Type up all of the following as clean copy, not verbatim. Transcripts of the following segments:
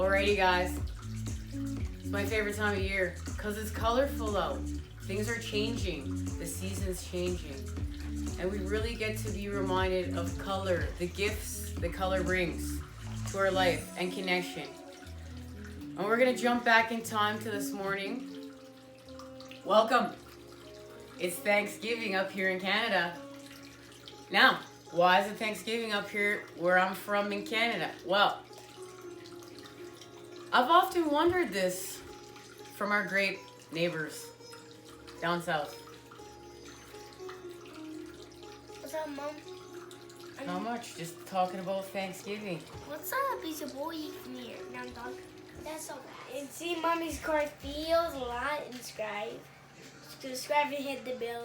Alrighty guys, it's my favorite time of year because it's colorful out. Things are changing, the season's changing, and we really get to be reminded of color, the gifts that color brings to our life and connection. And we're gonna jump back in time to this morning. Welcome. It's Thanksgiving up here in Canada. Now, why is it Thanksgiving up here where I'm from in Canada? Well, I've often wondered this from our great neighbors down south. What's up, Mom? Not much, just talking about Thanksgiving. What's up, piece of boy from here? Now, dog. That's all right. And see, Mommy's card feels a lot and subscribe. Subscribe and hit the bell.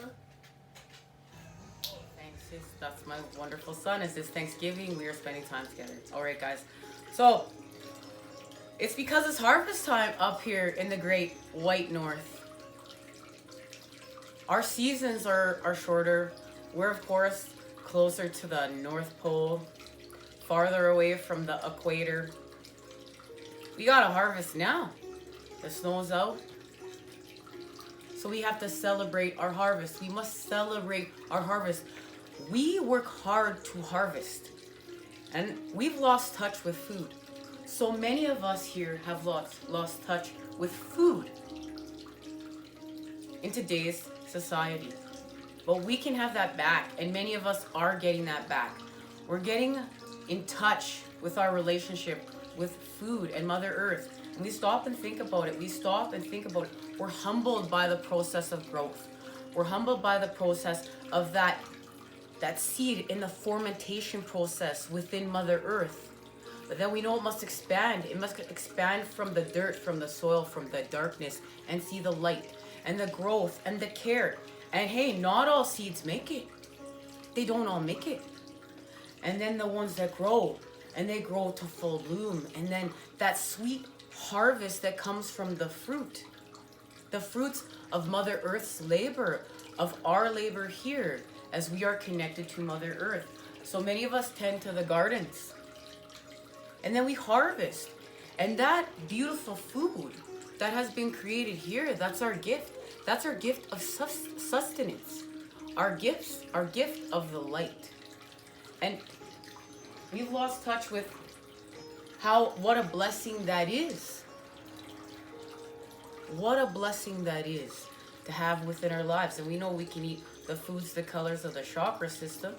Thanks, sis. That's my wonderful son. It's this Thanksgiving. We are spending time together. All right, guys. So, it's because it's harvest time up here in the great white north. Our seasons are shorter. We're, of course, closer to the North Pole, farther away from the equator. We gotta harvest now. The snow's out. So we have to celebrate our harvest. We must celebrate our harvest. We work hard to harvest. And we've lost touch with food. So many of us here have lost touch with food in today's society. But we can have that back, and many of us are getting that back. We're getting in touch with our relationship with food and Mother Earth. And we stop and think about it. We're humbled by the process of growth. We're humbled by the process of that seed in the fermentation process within Mother Earth. But then we know it must expand. It must expand from the dirt, from the soil, from the darkness, and see the light and the growth and the care. And hey, not all seeds make it. They don't all make it. And then the ones that grow, and they grow to full bloom. And then that sweet harvest that comes from the fruits of Mother Earth's labor, of our labor here, as we are connected to Mother Earth. So many of us tend to the gardens. And then we harvest. And that beautiful food that has been created here, that's our gift. That's our gift of sustenance. Our gift of the light. And we've lost touch with what a blessing that is. What a blessing that is to have within our lives. And we know we can eat the foods, the colors of the chakra system.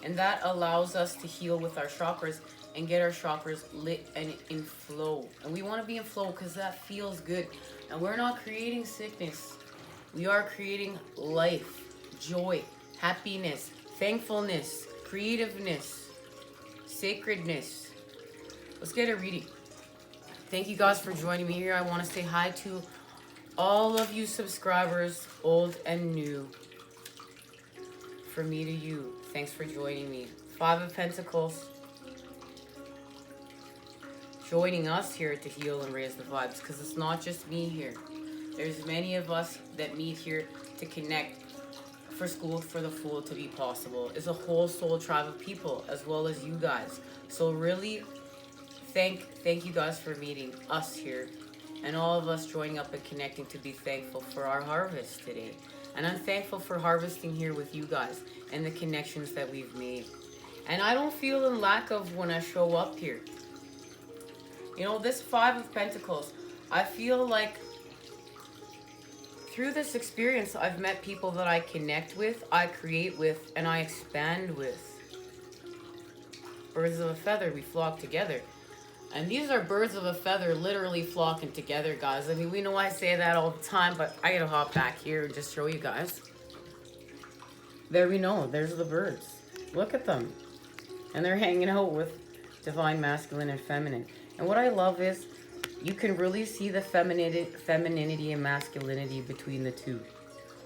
And that allows us to heal with our chakras and get our chakras lit and in flow. And we want to be in flow because that feels good. And we're not creating sickness. We are creating life, joy, happiness, thankfulness, creativeness, sacredness. Let's get a reading. Thank you guys for joining me here. I want to say hi to all of you subscribers, old and new. From me to you, thanks for joining me. 5 of Pentacles. Joining us here to heal and raise the vibes, because it's not just me here. There's many of us that meet here to connect for School for the Fool to be possible. It's a whole soul tribe of people, as well as you guys. So really, thank you guys for meeting us here, and all of us joining up and connecting to be thankful for our harvest today. And I'm thankful for harvesting here with you guys and the connections that we've made. And I don't feel in lack of when I show up here. You know, this 5 of Pentacles, I feel like through this experience, I've met people that I connect with, I create with, and I expand with. Birds of a feather, we flock together. And these are birds of a feather literally flocking together, guys. I mean, we know I say that all the time, but I gotta hop back here and just show you guys. There we know, there's the birds. Look at them. And they're hanging out with divine masculine and feminine. And what I love is you can really see the femininity and masculinity between the two.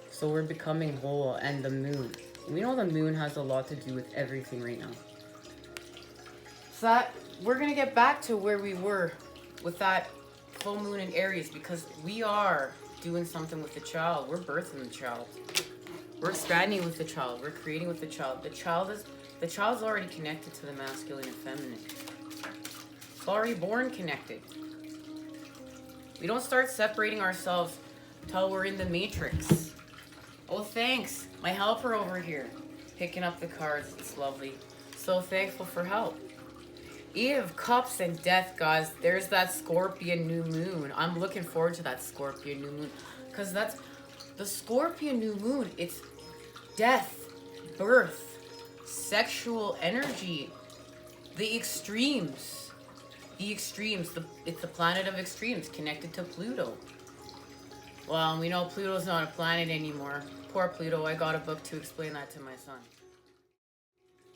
So we're becoming whole. And the moon. We know the moon has a lot to do with everything right now. So we're going to get back to where we were with that full moon in Aries, because we are doing something with the child. We're birthing the child. We're expanding with the child. We're creating with the child. The child's already connected to the masculine and feminine. It's already born connected. We don't start separating ourselves till we're in the matrix. Oh, thanks. My helper over here. Picking up the cards. It's lovely. So thankful for help. Eight of Cups and Death, guys. There's that Scorpion new moon. I'm looking forward to that Scorpion new moon. Because that's the Scorpion new moon. It's death, birth, sexual energy, the extremes. The extremes. It's the planet of extremes connected to Pluto. Well, we know Pluto's not a planet anymore. Poor Pluto. I got a book to explain that to my son.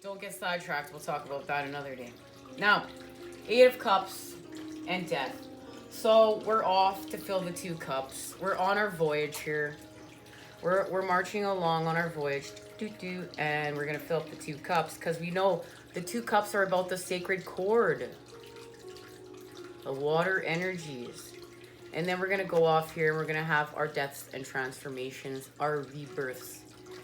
Don't get sidetracked. We'll talk about that another day. Now, Eight of Cups and Death. So we're off to fill the 2 cups. We're on our voyage here. We're marching along on our voyage. And we're going to fill up the 2 cups because we know the 2 cups are about the sacred cord. The water energies. And then we're going to go off here and we're going to have our deaths and transformations, our rebirths.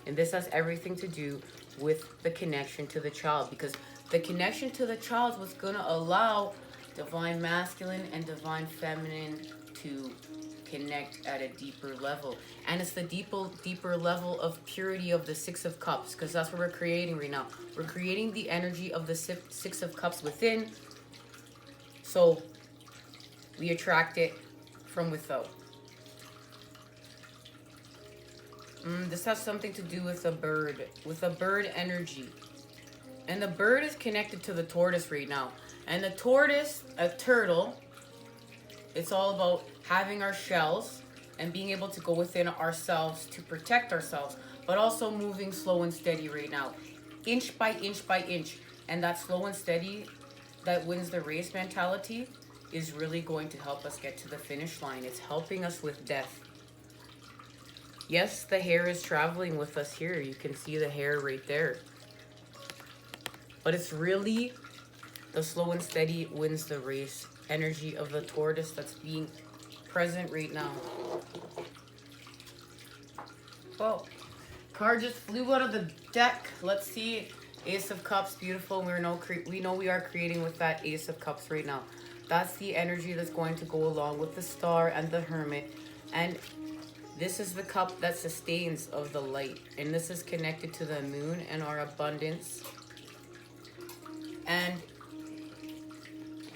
And this has everything to do with the connection to the child, because the connection to the child was going to allow divine masculine and divine feminine to connect at a deeper level. And it's the deeper level of purity of the 6 of Cups, because that's what we're creating right now. We're creating the energy of the 6 of Cups within, so we attract it from without. This has something to do with a bird energy. And the bird is connected to the tortoise right now. And the tortoise, a turtle, it's all about having our shells and being able to go within ourselves to protect ourselves, but also moving slow and steady right now, inch by inch by inch. And that slow and steady, that wins the race mentality, is really going to help us get to the finish line. It's helping us with death. Yes, the hair is traveling with us here. You can see the hair right there. But it's really the slow and steady wins the race energy of the tortoise that's being present right now. Oh, card just flew out of the deck. Let's see. Ace of Cups, beautiful. We know we are creating with that Ace of Cups right now. That's the energy that's going to go along with the Star and the Hermit. And this is the cup that sustains of the light. And this is connected to the moon and our abundance. And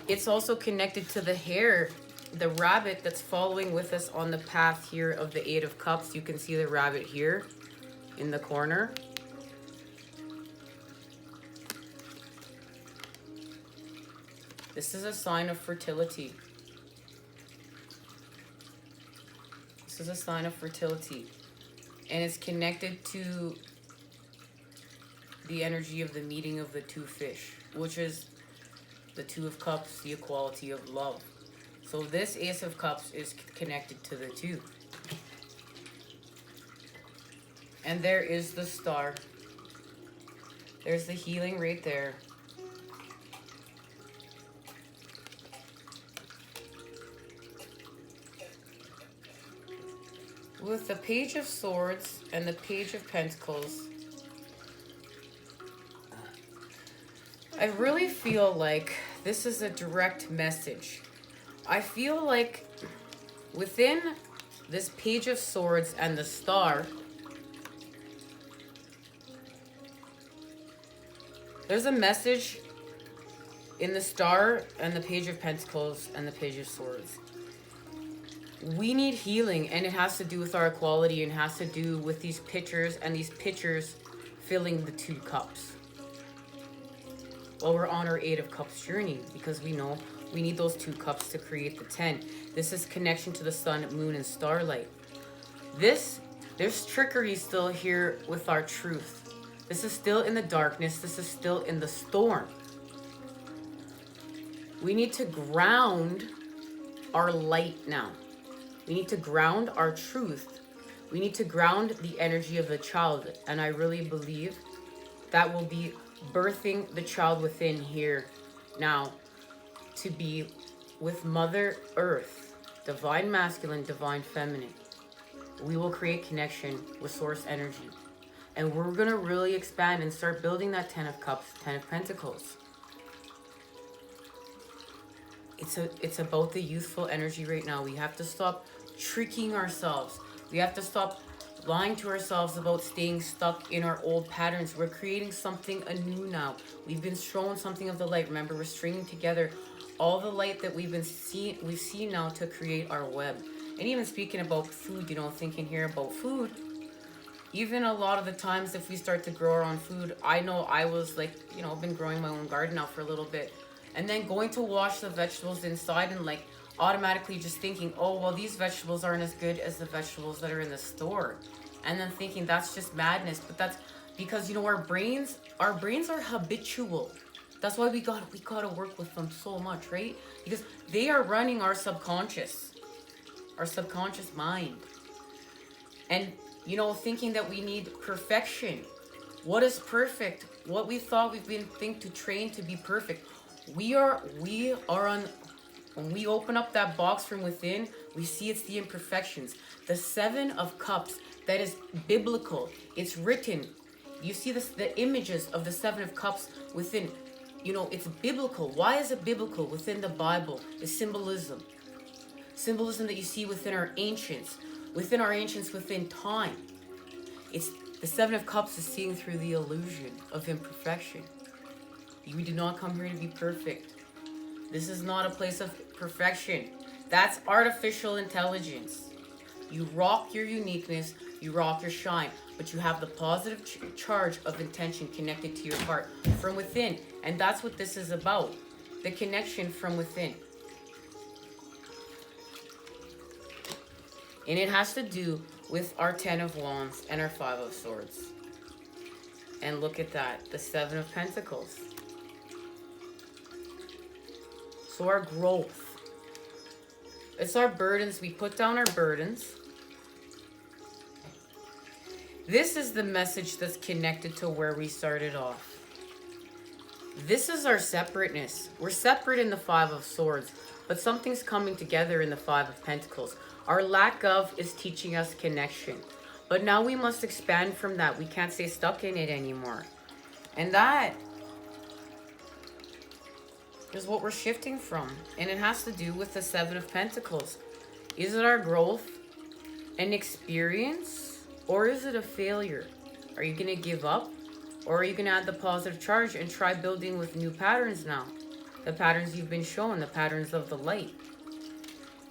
it's also connected to the hare, the rabbit that's following with us on the path here of the 8 of Cups. You can see the rabbit here in the corner. This is a sign of fertility. This is a sign of fertility. And it's connected to the energy of the meeting of the 2 fish, which is the 2 of Cups, the equality of love. So this Ace of Cups is connected to the 2. And there is the Star. There's the healing right there. With the Page of Swords and the Page of Pentacles, I really feel like this is a direct message. I feel like within this Page of Swords and the Star, there's a message in the Star and the Page of Pentacles and the Page of Swords. We need healing, and it has to do with our equality, and has to do with these pictures, and these pictures filling the 2 cups. Well, we're on our 8 of Cups journey, because we know we need those 2 cups to create the 10. This is connection to the sun, moon, and starlight. There's trickery still here with our truth. This is still in the darkness. This is still in the storm. We need to ground our light now. We need to ground our truth. We need to ground the energy of the child. And I really believe that will be birthing the child within here now to be with Mother Earth, divine masculine, divine feminine. We will create connection with source energy. And we're going to really expand and start building that 10 of Cups, 10 of Pentacles. it's about the youthful energy right now. We have to stop tricking ourselves. We have to stop lying to ourselves about staying stuck in our old patterns. We're creating something anew now. We've been shown something of the light. Remember, we're stringing together all the light that we've seen now to create our web. And even speaking about food, you know, thinking here about food, even a lot of the times if we start to grow our own food, I know I was like, you know, I've been growing my own garden now for a little bit, and then going to wash the vegetables inside and like automatically just thinking, oh, well, these vegetables aren't as good as the vegetables that are in the store. And then thinking that's just madness. But that's because, you know, our brains are habitual. That's why we gotta work with them so much, right? Because they are running our subconscious mind. And, you know, thinking that we need perfection. What is perfect? What we thought we've been to train to be perfect. We are on, when we open up that box from within, we see it's the imperfections. The 7 of Cups, that is biblical. It's written. You see this, the images of the 7 of Cups within. You know, it's biblical. Why is it biblical? Within the Bible is symbolism. Symbolism that you see within our ancients. Within time. It's the 7 of Cups is seeing through the illusion of imperfection. We do not come here to be perfect. This is not a place of perfection. That's artificial intelligence. You rock your uniqueness, you rock your shine, but you have the positive charge of intention connected to your heart from within. And that's what this is about. The connection from within. And it has to do with our 10 of Wands and our 5 of Swords. And look at that, the 7 of Pentacles. So our growth. It's our burdens. We put down our burdens. This is the message that's connected to where we started off. This is our separateness. We're separate in the 5 of Swords, but something's coming together in the 5 of Pentacles. Our lack of is teaching us connection. But now we must expand from that. We can't stay stuck in it anymore. And that is what we're shifting from. And it has to do with the 7 of Pentacles. Is it our growth and experience? Or is it a failure? Are you going to give up? Or are you going to add the positive charge and try building with new patterns now? The patterns you've been shown, the patterns of the light.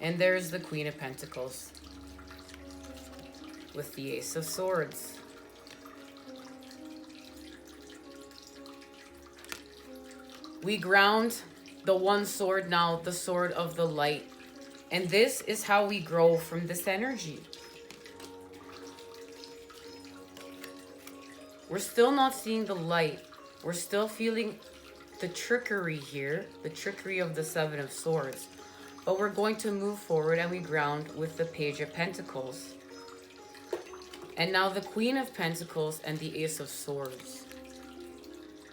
And there's the Queen of Pentacles with the Ace of Swords. We ground the one sword now, the sword of the light. And this is how we grow from this energy. We're still not seeing the light. We're still feeling the trickery here, the trickery of the 7 of Swords. But we're going to move forward and we ground with the Page of Pentacles. And now the Queen of Pentacles and the Ace of Swords.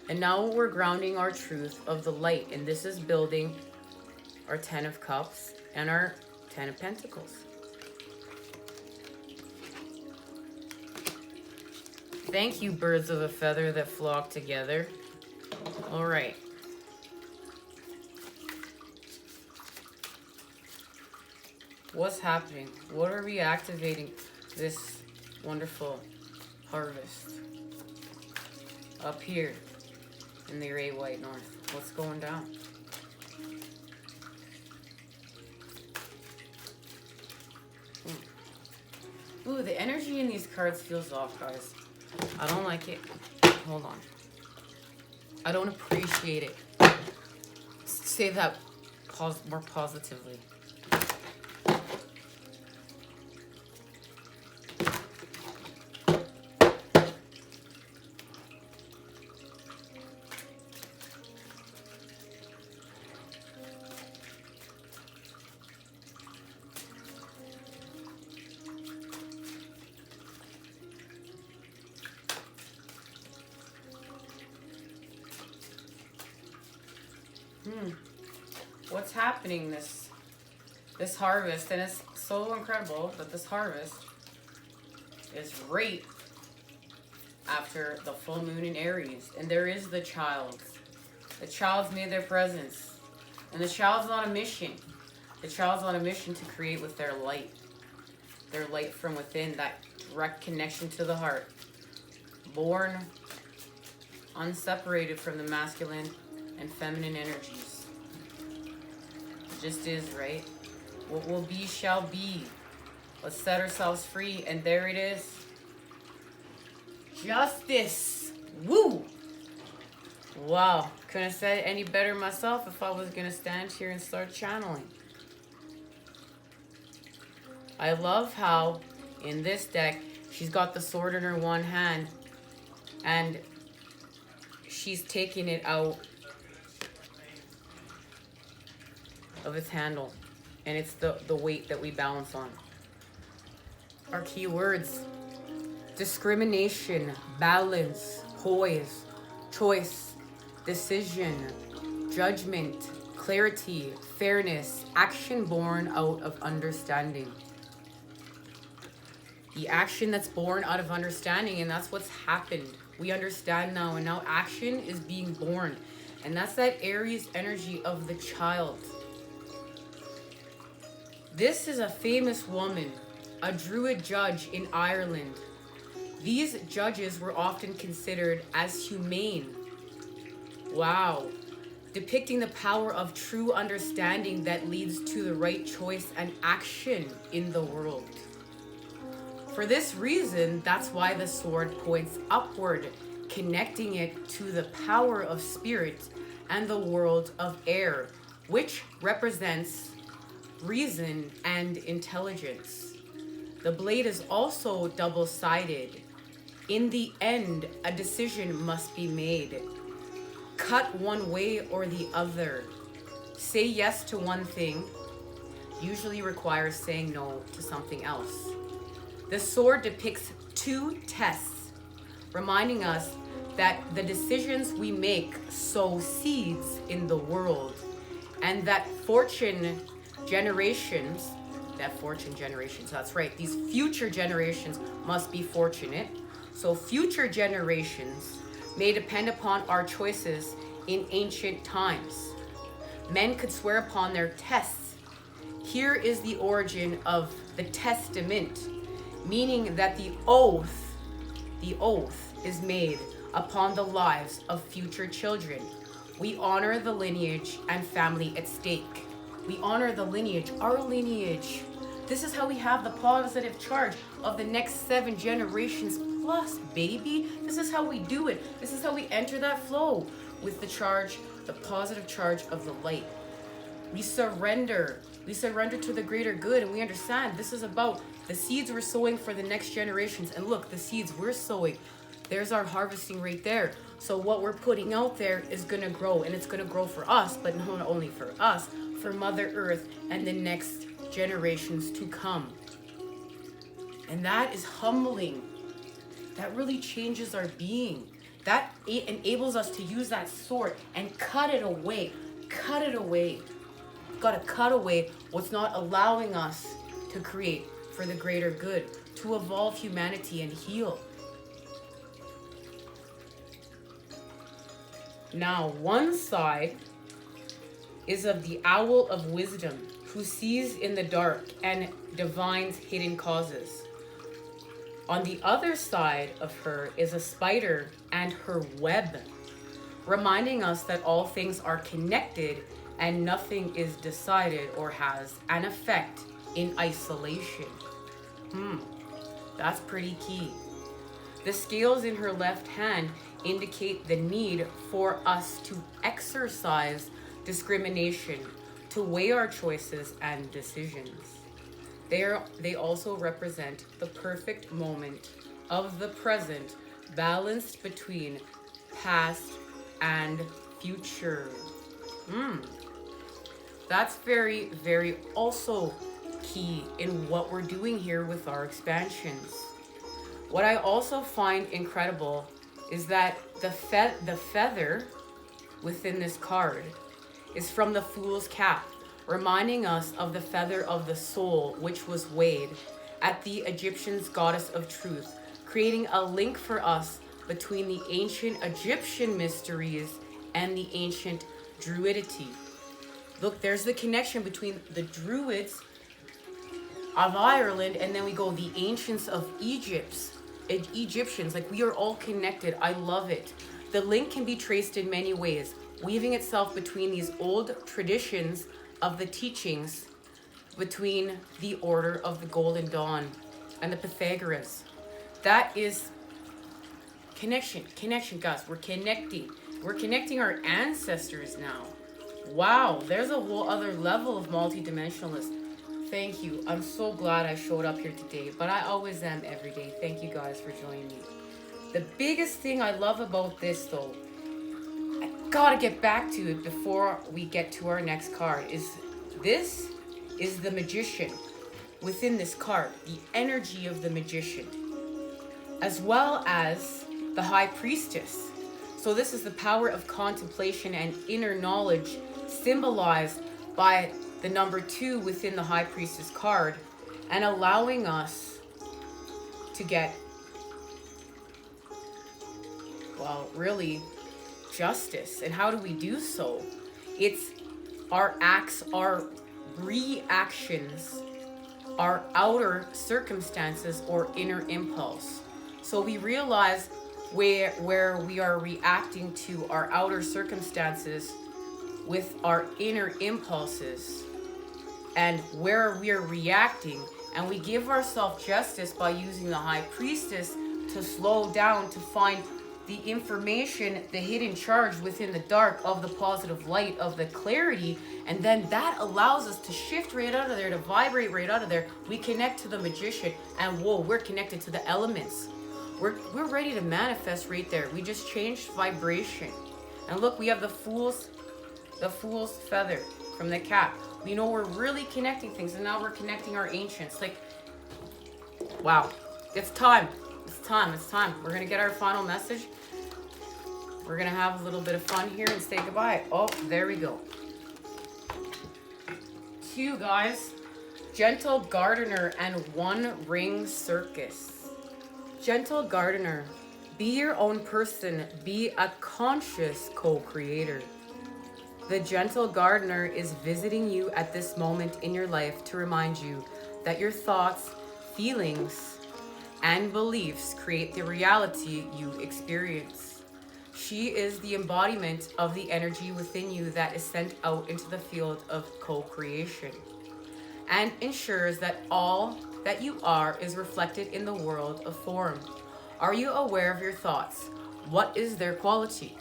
And now we're grounding our truth of the light. And this is building our 10 of Cups and our 10 of Pentacles. Thank you, birds of a feather that flock together. All right. What's happening? What are we activating this wonderful harvest? Up here in the Great White North. What's going down? Ooh, the energy in these cards feels off, guys. I don't like it. Hold on. I don't appreciate it. Say that more positively. What's happening this harvest, and it's so incredible that this harvest is right after the full moon in Aries, and there is the child's made their presence. And the child's on a mission. The child's on a mission to create with their light from within, that direct connection to the heart. Born unseparated from the masculine and feminine energies. It just is, right? What will be shall be. Let's set ourselves free, and there it is. Justice. Woo! Wow, couldn't have said it any better myself if I was gonna stand here and start channeling. I love how in this deck she's got the sword in her one hand and she's taking it out of its handle, and it's the weight that we balance on. Our key words: discrimination, balance, poise, choice, decision, judgment, clarity, fairness, action born out of understanding. The action that's born out of understanding, and that's what's happened. We understand now, and now action is being born. And that's that Aries energy of the child. This is a famous woman, a druid judge in Ireland. These judges were often considered as humane. Wow. Depicting the power of true understanding that leads to the right choice and action in the world. For this reason, that's why the sword points upward, connecting it to the power of spirit and the world of air, which represents reason and intelligence. The blade is also double-sided. In the end, a decision must be made. Cut one way or the other. Say yes to one thing usually requires saying no to something else. The sword depicts two tests, reminding us that the decisions we make sow seeds in the world, and that fortune generations, that's right, these future generations must be fortunate. So future generations may depend upon our choices in ancient times. Men could swear upon their tests. Here is the origin of the testament, meaning that the oath is made upon the lives of future children. We honor the lineage and family at stake. We honor the lineage, our lineage. This is how we have the positive charge of the next 7 generations plus, baby. This is how we do it. This is how we enter that flow with the charge, the positive charge of the light. We surrender. We surrender to the greater good, and we understand this is about the seeds we're sowing for the next generations. And look, the seeds we're sowing, there's our harvesting right there. So what we're putting out there is going to grow, and it's going to grow for us, but not only for us, for Mother Earth and the next generations to come. And that is humbling. That really changes our being. That enables us to use that sword and cut it away. Cut it away. Got to cut away what's not allowing us to create for the greater good, to evolve humanity and heal. Now, one side is of the owl of wisdom, who sees in the dark and divines hidden causes. On the other side of her is a spider and her web, reminding us that all things are connected and nothing is decided or has an effect in isolation. That's pretty key. The scales in her left hand indicate the need for us to exercise discrimination, to weigh our choices and decisions. They also represent the perfect moment of the present, balanced between past and future. That's very, very also key in what we're doing here with our expansions. What I also find incredible is that the feather within this card is from the Fool's Cap, reminding us of the feather of the soul, which was weighed at the Egyptians' goddess of truth, creating a link for us between the ancient Egyptian mysteries and the ancient druidity. Look, there's the connection between the Druids of Ireland, and then we go the ancients of Egyptians. Like, we are all connected. I love it. The link can be traced in many ways, weaving itself between these old traditions of the teachings between the Order of the Golden Dawn and the Pythagoras. That is connection, guys. We're connecting our ancestors now. Wow, there's a whole other level of multidimensionalist. Thank you. I'm so glad I showed up here today, but I always am every day. Thank you guys for joining me. The biggest thing I love about this, though, I gotta get back to it before we get to our next card, is this is the Magician within this card, the energy of the Magician, as well as the High Priestess. So this is the power of contemplation and inner knowledge, symbolized by the number 2 within the High Priestess card, and allowing us to get, well, really justice. And how do we do so? It's our acts, our reactions, our outer circumstances or inner impulse. So we realize where we are reacting to our outer circumstances with our inner impulses, and where we are reacting, and we give ourselves justice by using the High Priestess to slow down, to find the information, the hidden charge within the dark of the positive light, of the clarity, and then that allows us to shift right out of there, to vibrate right out of there. We connect to the Magician, and whoa, we're connected to the elements. We're ready to manifest right there. We just changed vibration. And look, we have the Fool's feather from the cap. We know we're really connecting things, and now we're connecting our ancients. Like, wow, it's time. We're gonna get our final message. We're gonna have a little bit of fun here and say goodbye. Oh, there we go. 2, guys. Gentle Gardener and One Ring Circus. Gentle Gardener, be your own person. Be a conscious co-creator. The Gentle Gardener is visiting you at this moment in your life to remind you that your thoughts, feelings, and beliefs create the reality you experience. She is the embodiment of the energy within you that is sent out into the field of co-creation, and ensures that all that you are is reflected in the world of form. Are you aware of your thoughts? What is their quality?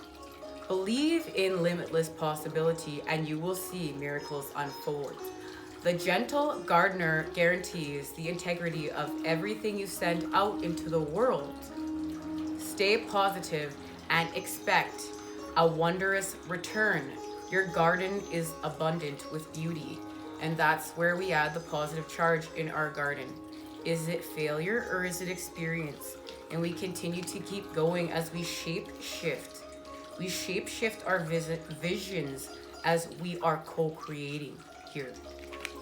Believe in limitless possibility, and you will see miracles unfold. The Gentle Gardener guarantees the integrity of everything you send out into the world. Stay positive and expect a wondrous return. Your garden is abundant with beauty, and that's where we add the positive charge in our garden. Is it failure or is it experience? And we continue to keep going as we shape shift. We shape shift our visions as we are co-creating here.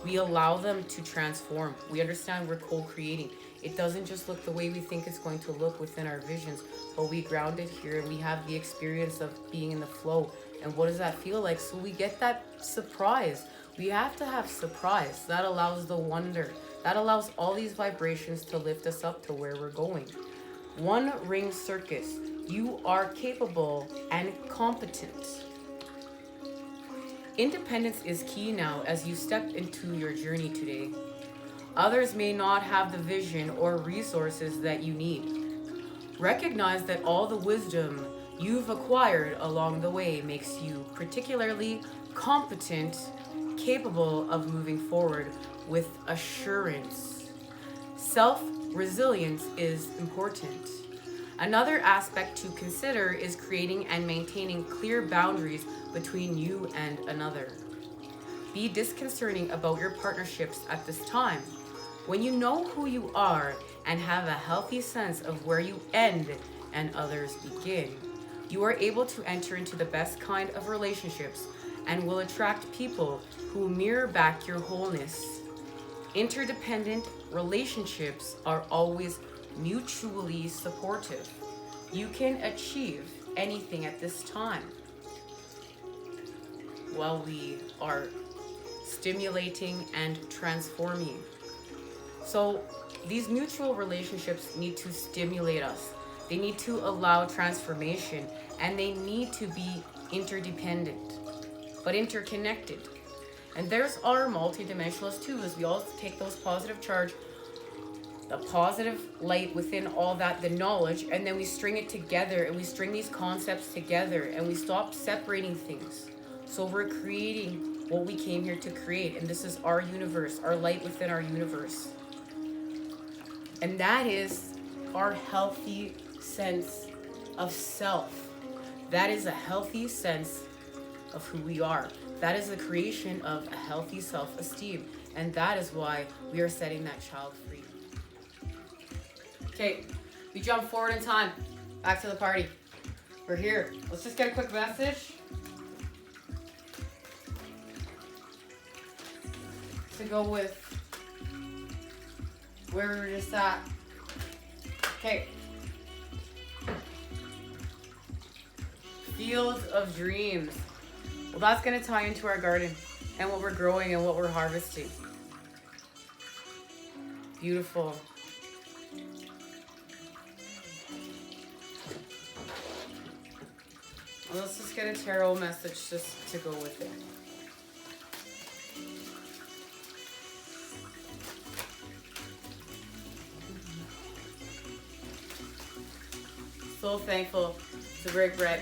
We allow them to transform. We understand we're co-creating. It doesn't just look the way we think it's going to look within our visions, but we ground it here and we have the experience of being in the flow. And what does that feel like? So we get that surprise. We have to have surprise. That allows the wonder. That allows all these vibrations to lift us up to where we're going. One Ring Circus. You are capable and competent. Independence is key now as you step into your journey today. Others may not have the vision or resources that you need. Recognize that all the wisdom you've acquired along the way makes you particularly competent, capable of moving forward with assurance. Self-resilience is important. Another aspect to consider is creating and maintaining clear boundaries between you and another. Be disconcerting about your partnerships at this time. When you know who you are and have a healthy sense of where you end and others begin, you are able to enter into the best kind of relationships and will attract people who mirror back your wholeness. Interdependent relationships are always mutually supportive. You can achieve anything at this time. While we are stimulating, and transforming. So these mutual relationships need to stimulate us. They need to allow transformation, and they need to be interdependent, but interconnected. And there's our multidimensionals too, as we all take those positive charge, the positive light within all that, the knowledge, and then we string it together, and we string these concepts together, and we stop separating things. So we're creating what we came here to create, and this is our universe, our light within our universe. And that is our healthy sense of self. That is a healthy sense of who we are. That is the creation of a healthy self-esteem. And that is why we are setting that child free. Okay, we jump forward in time. Back to the party. We're here. Let's just get a quick message to go with where we were just at. Okay. Fields of dreams. Well, that's going to tie into our garden and what we're growing and what we're harvesting. Beautiful. Well, let's just get a tarot message just to go with it. So thankful to break bread,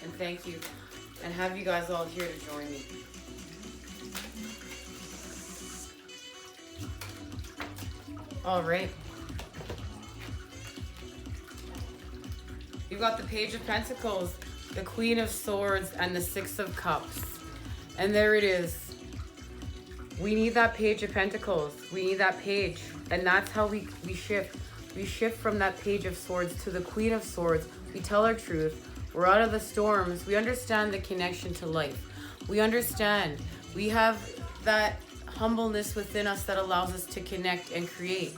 and thank you, and have you guys all here to join me. All right. You've got the Page of Pentacles, the Queen of Swords, and the Six of Cups. And there it is. We need that Page of Pentacles. We need that page. And that's how we shift. We shift from that Page of Swords to the Queen of Swords. We tell our truth. We're out of the storms. We understand the connection to life. We understand. We have that humbleness within us that allows us to connect and create.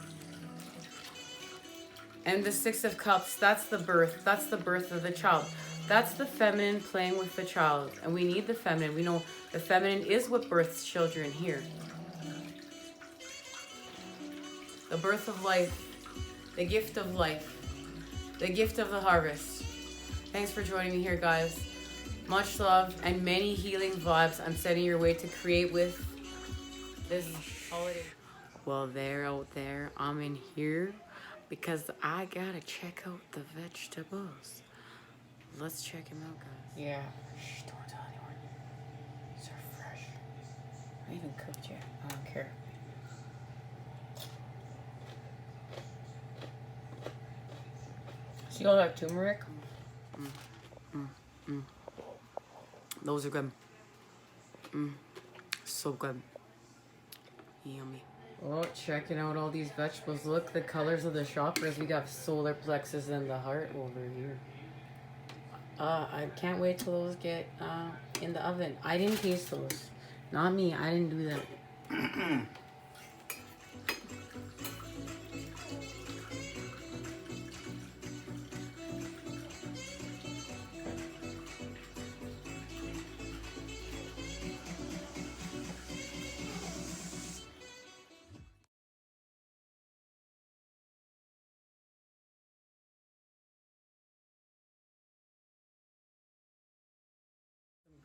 And the Six of Cups, that's the birth. That's the birth of the child. That's the feminine playing with the child. And we need the feminine. We know the feminine is what births children here. The birth of life. The gift of life. The gift of the harvest. Thanks for joining me here, guys. Much love and many healing vibes I'm sending your way to create with this holiday. Well, they're out there. I'm in here because I gotta check out the vegetables. Let's check them out, guys. Yeah. Shh, don't tell anyone. These are fresh. I even cooked yet. I don't care. See all that turmeric? Those are good. So good. Yummy. Oh, checking out all these vegetables. Look, the colors of the chakras. We got solar plexus and the heart over here. I can't wait till those get in the oven. I didn't taste those. Not me. I didn't do that.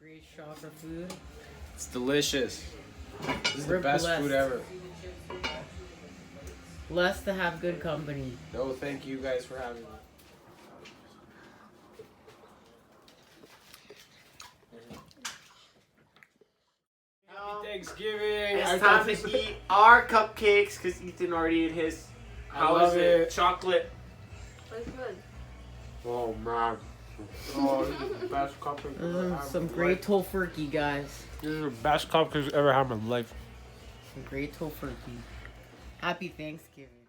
Great chakra food. It's delicious. This is We're the best blessed. food ever. Blessed to have good company. No, thank you guys for having me. Happy Thanksgiving. It's time to eat our cupcakes because Ethan already ate his. I love it. Chocolate. That's good. Oh man. Oh, this is the best cupcakes I've ever had. Some great tofurkey, guys. This is the best cupcakes I've ever had in my life. Some great tofurkey. Happy Thanksgiving.